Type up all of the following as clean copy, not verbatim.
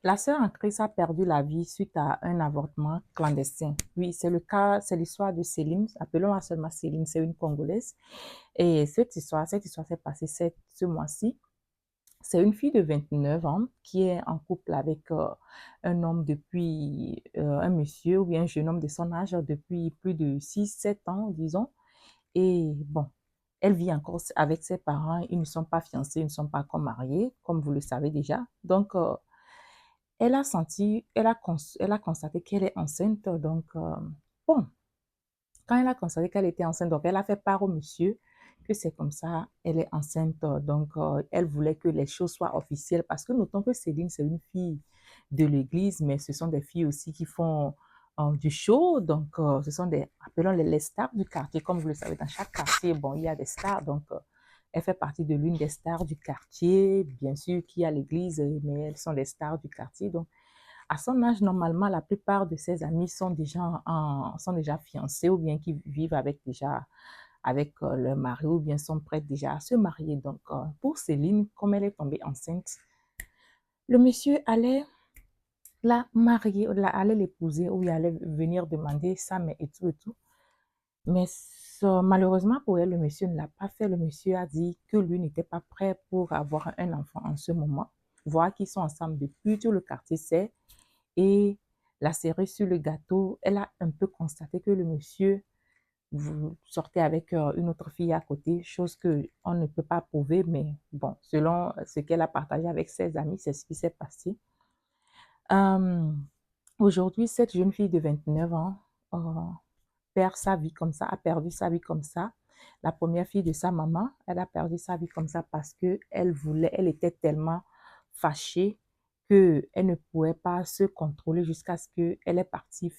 La sœur en crise a perdu la vie suite à un avortement clandestin. Oui, c'est le cas, c'est l'histoire de Céline. Appelons-la seulement Céline, c'est une Congolaise. Et cette histoire s'est passée ce mois-ci. C'est une fille de 29 ans qui est en couple avec un homme depuis, un monsieur ou bien un jeune homme de son âge depuis plus de 6, 7 ans, disons. Et bon, elle vit encore avec ses parents. Ils ne sont pas fiancés, ils ne sont pas encore mariés, comme vous le savez déjà. Donc, elle a constaté qu'elle est enceinte. Donc, bon, quand elle a constaté qu'elle était enceinte, donc elle a fait part au monsieur que c'est comme ça, elle est enceinte. Donc, elle voulait que les choses soient officielles parce que notons que Céline, c'est une fille de l'église, mais ce sont des filles aussi qui font du show. Donc, ce sont appelons les stars du quartier. Comme vous le savez, dans chaque quartier, bon, il y a des stars. Donc, elle fait partie de l'une des stars du quartier, bien sûr, qui est à l'église, mais elles sont les stars du quartier. Donc, à son âge, normalement, la plupart de ses amis sont déjà fiancés ou bien qui vivent avec leur mari ou bien sont prêts déjà à se marier. Donc, pour Céline, comme elle est tombée enceinte, le monsieur allait la marier, allait l'épouser ou il allait venir demander ça, mais et tout et tout. Mais malheureusement pour elle, le monsieur ne l'a pas fait. Le monsieur a dit que lui n'était pas prêt pour avoir un enfant en ce moment. Voir qu'ils sont ensemble depuis, tout le quartier sait. Et la cerise sur le gâteau, elle a un peu constaté que le monsieur sortait avec une autre fille à côté, chose qu'on ne peut pas prouver, mais bon, selon ce qu'elle a partagé avec ses amis, c'est ce qui s'est passé. Euh, Aujourd'hui, cette jeune fille de 29 ans euh, perd sa vie comme ça, a perdu sa vie comme ça. La première fille de sa maman, elle a perdu sa vie comme ça parce que elle était tellement fâchée qu'elle ne pouvait pas se contrôler jusqu'à ce qu'elle est partie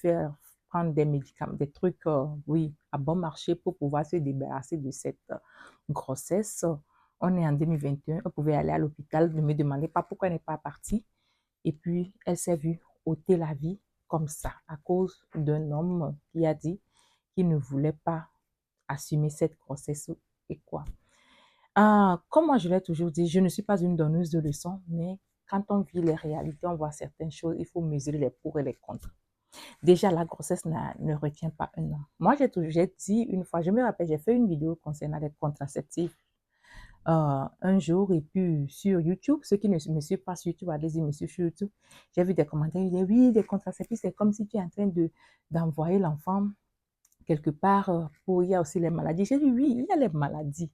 prendre des médicaments, des trucs, oui, à bon marché pour pouvoir se débarrasser de cette grossesse. On est en 2021, elle pouvait aller à l'hôpital, ne me demandez pas pourquoi elle n'est pas partie. Et puis, elle s'est vue ôter la vie comme ça, à cause d'un homme qui a dit qu'il ne voulait pas assumer cette grossesse et quoi. Comme moi, je l'ai toujours dit, je ne suis pas une donneuse de leçons, mais quand on vit les réalités, on voit certaines choses, il faut mesurer les pour et les contre. Déjà, la grossesse ne retient pas un an. Moi, j'ai dit une fois, je me rappelle, j'ai fait une vidéo concernant les contraceptifs un jour, et puis sur YouTube, ceux qui ne me suivent pas sur YouTube, allez-y, me suivre sur YouTube. J'ai vu des commentaires, ils disaient, oui, des contraceptifs, c'est comme si tu es en train d'envoyer l'enfant quelque part il y a aussi les maladies. J'ai dit, oui, il y a les maladies.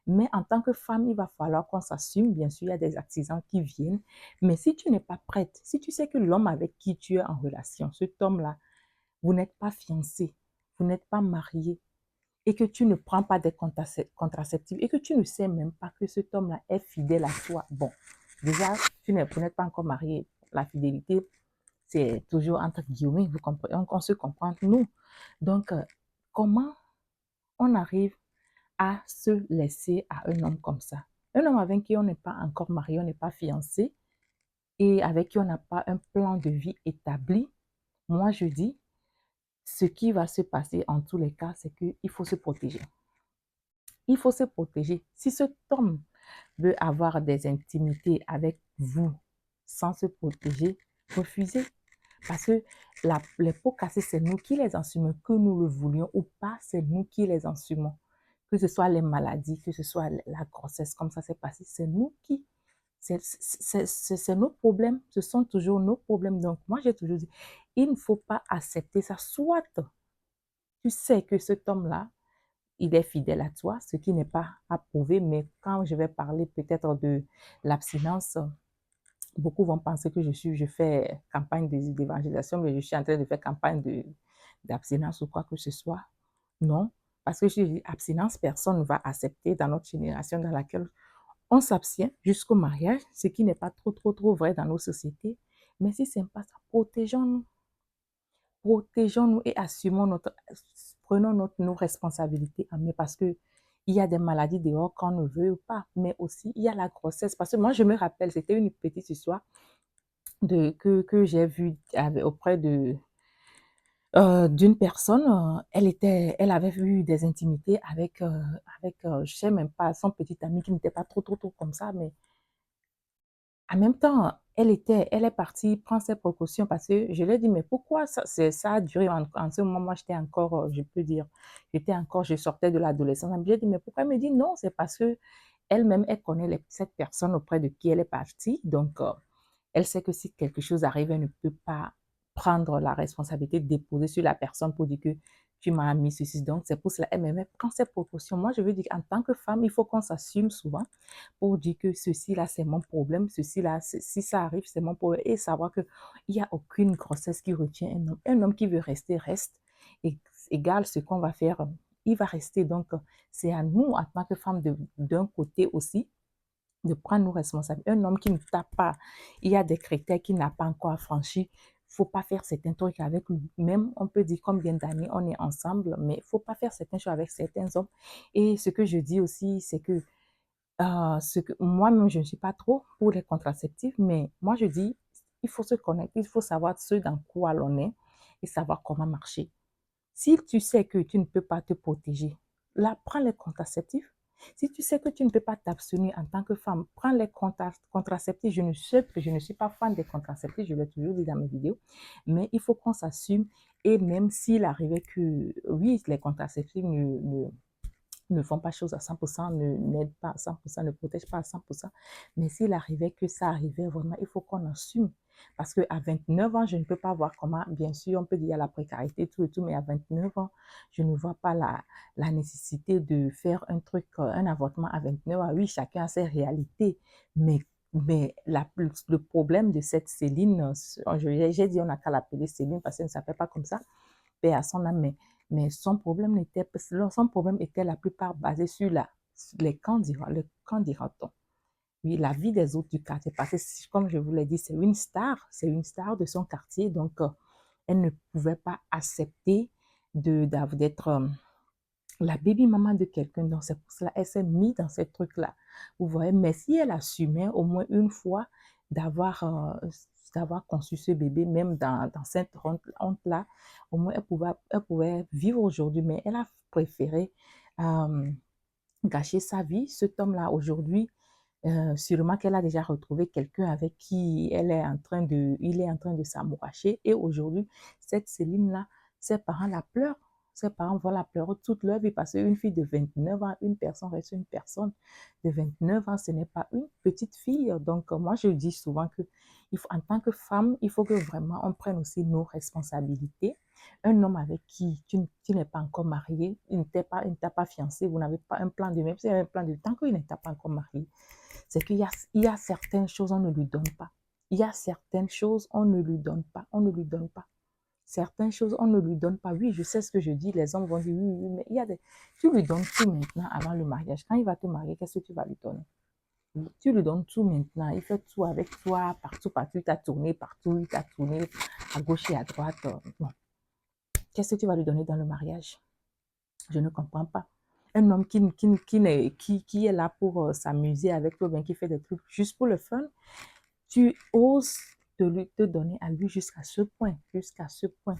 Mais en tant que femme, il va falloir qu'on s'assume. Bien sûr, il y a des accidents qui viennent. Mais si tu n'es pas prête, si tu sais que l'homme avec qui tu es en relation, cet homme-là, vous n'êtes pas fiancé, vous n'êtes pas marié, et que tu ne prends pas des contraceptifs et que tu ne sais même pas que cet homme-là est fidèle à toi. Bon, déjà, vous n'êtes pas encore marié. La fidélité, c'est toujours entre guillemets, vous comprenez, on se comprend, nous. Donc, comment on arrive à se laisser à un homme comme ça? Un homme avec qui on n'est pas encore marié, on n'est pas fiancé et avec qui on n'a pas un plan de vie établi. Moi, je dis, ce qui va se passer en tous les cas, c'est qu'il faut se protéger. Il faut se protéger. Si cet homme veut avoir des intimités avec vous sans se protéger, refusez. Parce que les pots cassés, c'est nous qui les assumons, que nous le voulions ou pas, c'est nous qui les assumons. Que ce soit les maladies, que ce soit la grossesse, comme ça s'est passé, c'est nous qui. C'est nos problèmes, ce sont toujours nos problèmes. Donc, moi, j'ai toujours dit, il ne faut pas accepter ça. Soit tu sais que cet homme-là, il est fidèle à toi, ce qui n'est pas approuvé, mais quand je vais parler peut-être de l'abstinence, beaucoup vont penser que je fais campagne d'évangélisation, mais je suis en train de faire campagne d'abstinence ou quoi que ce soit. Non, parce que je dis abstinence, personne ne va accepter dans notre génération dans laquelle on s'abstient jusqu'au mariage, ce qui n'est pas trop vrai dans nos sociétés. Mais si ce n'est pas ça, protégeons-nous et prenons nos responsabilités en main parce que il y a des maladies dehors qu'on ne veut pas, mais aussi il y a la grossesse. Parce que moi, je me rappelle, c'était une petite histoire que j'ai vue auprès d'une personne. Elle avait eu des intimités avec je sais même pas, son petit ami qui n'était pas trop comme ça, mais en même temps, elle est partie prendre ses précautions parce que je lui ai dit, mais pourquoi ça a duré en ce moment, moi j'étais encore, je peux dire, je sortais de l'adolescence. Je lui ai dit, mais pourquoi? Elle me dit, non, c'est parce que elle-même, elle connaît cette personne auprès de qui elle est partie. Donc, elle sait que si quelque chose arrive, elle ne peut pas prendre la responsabilité de déposer sur la personne pour dire que tu m'as mis ceci. Donc, c'est pour cela, elle prend ses précautions. Moi, je veux dire qu'en tant que femme, il faut qu'on s'assume souvent pour dire que ceci là, c'est mon problème, ceci là, si ça arrive, c'est mon problème. Et savoir qu'il n'y a aucune grossesse qui retient un homme. Un homme qui veut rester, reste. Et égal ce qu'on va faire, il va rester. Donc, c'est à nous, en tant que femme, d'un côté aussi, de prendre nos responsabilités. Un homme qui ne tape pas, il y a des critères qu'il n'a pas encore franchis. Il ne faut pas faire certains trucs avec lui. Même, on peut dire combien d'années on est ensemble, mais il ne faut pas faire certaines choses avec certains hommes. Et ce que je dis aussi, c'est que moi-même, je ne suis pas trop pour les contraceptifs, mais moi, je dis, il faut se connaître, il faut savoir ce dans quoi l'on est et savoir comment marcher. Si tu sais que tu ne peux pas te protéger, là, prends les contraceptifs. Si tu sais que tu ne peux pas t'abstenir en tant que femme, prends les contraceptifs. Je ne suis pas fan des contraceptifs, je l'ai toujours dit dans mes vidéos, mais il faut qu'on s'assume. Et même s'il arrivait que, oui, les contraceptifs ne font pas chose à 100%, n'aident pas à 100%, ne protègent pas à 100%. Mais s'il arrivait que ça arrivait vraiment, il faut qu'on assume. Parce qu'à 29 ans, je ne peux pas voir comment, bien sûr, on peut dire la précarité, tout et tout, mais à 29 ans, je ne vois pas la nécessité de faire un truc, un avortement à 29 ans. Oui, chacun a ses réalités, mais le problème de cette Céline, j'ai dit on n'a qu'à l'appeler Céline parce qu'elle ne s'appelle pas comme ça, paix à son âme, mais son problème était la plupart basé sur les quand dira-t-on. Oui, la vie des autres du quartier, parce que comme je vous l'ai dit, c'est une star de son quartier, donc elle ne pouvait pas accepter d'être la baby maman de quelqu'un, donc c'est pour cela qu'elle s'est mise dans ces trucs-là. Vous voyez, mais si elle assumait au moins une fois d'avoir d'avoir conçu ce bébé, même dans cette honte-là, au moins elle pouvait vivre aujourd'hui, mais elle a préféré euh, gâcher sa vie. Cet homme-là, aujourd'hui, sûrement qu'elle a déjà retrouvé quelqu'un avec qui il est en train de s'amouracher. Et aujourd'hui, cette Céline-là, ses parents la pleurent. Ses parents vont la pleurer toute leur vie parce qu'une fille de 29 ans, une personne reste une personne de 29 ans, ce n'est pas une petite fille. Donc, moi, je dis souvent que en tant que femme, il faut que vraiment on prenne aussi nos responsabilités. Un homme avec qui tu n'es pas encore marié, il ne t'a pas fiancé, vous n'avez pas un plan de même, c'est un plan de tant qu'il ne t'a pas encore marié, c'est il y a certaines choses, on ne lui donne pas. Il y a certaines choses, on ne lui donne pas. On ne lui donne pas. Certaines choses, on ne lui donne pas. Oui, je sais ce que je dis. Les hommes vont dire oui, oui, mais tu lui donnes tout maintenant avant le mariage. Quand il va te marier, qu'est-ce que tu vas lui donner? Tu lui donnes tout maintenant. Il fait tout avec toi, partout, partout. Il t'a tourné partout. Il t'a tourné à gauche et à droite. Bon. Qu'est-ce que tu vas lui donner dans le mariage? Je ne comprends pas. Un homme qui est là pour s'amuser avec toi, bien qui fait des trucs juste pour le fun, tu oses te donner à lui jusqu'à ce point, jusqu'à ce point.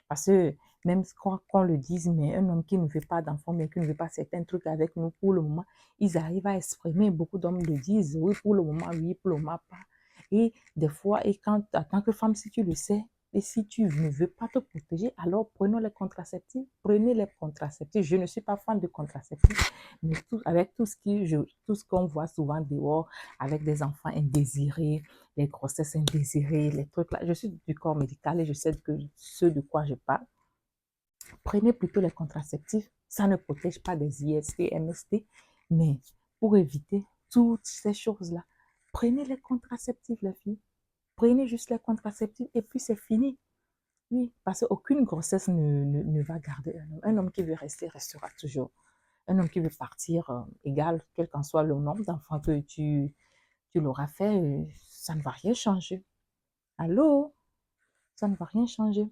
Parce que même qu'on le dise, mais un homme qui ne veut pas d'enfant, mais qui ne veut pas certains trucs avec nous pour le moment, ils arrivent à exprimer, beaucoup d'hommes le disent, oui, pour le moment, oui, pour le moment, pas. Et des fois, et quand, en tant que femme, si tu le sais, et si tu ne veux pas te protéger, alors prenons les contraceptifs. Prenez les contraceptifs. Je ne suis pas fan de contraceptifs, mais avec tout ce qu'on voit souvent dehors, avec des enfants indésirés, les grossesses indésirées, les trucs là. Je suis du corps médical et je sais que ce de quoi je parle. Prenez plutôt les contraceptifs. Ça ne protège pas des IST, MST, mais pour éviter toutes ces choses-là, prenez les contraceptifs, les filles. Prenez juste les contraceptifs et puis c'est fini. Oui, parce qu'aucune grossesse ne va garder un homme. Un homme qui veut rester, restera toujours. Un homme qui veut partir, égal, quel qu'en soit le nombre d'enfants que tu l'auras fait, ça ne va rien changer. Allô? Ça ne va rien changer.